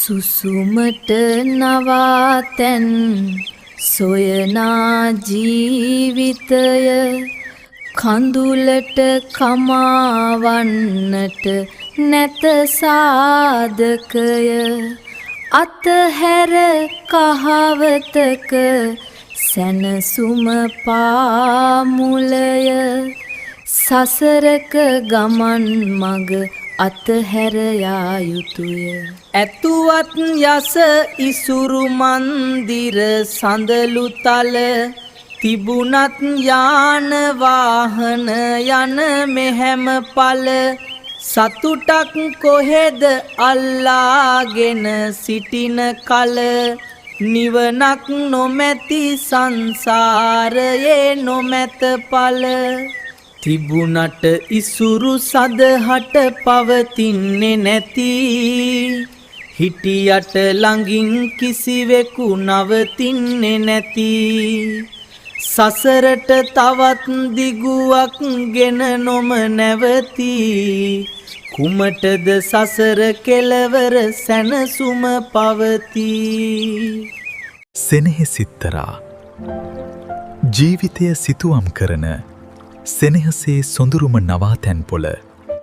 සුසුමට නවාතැන් සොයනා ජීවිතය කඳුලට කමාවන්නට නැත සාධකය අතහැර කහවතක සැනසුම පාමුලය සසරක ගමන් මග අතහැර යා යුතුය. ඇතුවත් යස ඉසුරු මන්දිර සඳලු තල තිබුණත් යාන වාහන යන මෙහැම පල සතුටක් කොහෙද අල්ලාගෙන සිටින කල නිවනක් නොමැති සංසාරයේ නොමැත පල තිබුණට ඉසුරු සදහට පවතින්නේ නැති හිටියට ළඟින් කිසිවෙකු නවතින්නේ නැති සසරට තවත් දිගුවක් ගෙන නොම නැවති කුමටද සසර කෙලවර සැනසුම පවතී. සෙනෙහසිත්තරා ජීවිතය සිතුවම් කරන සෙනෙහසේ සොඳුරුම නවාතැන් පොළ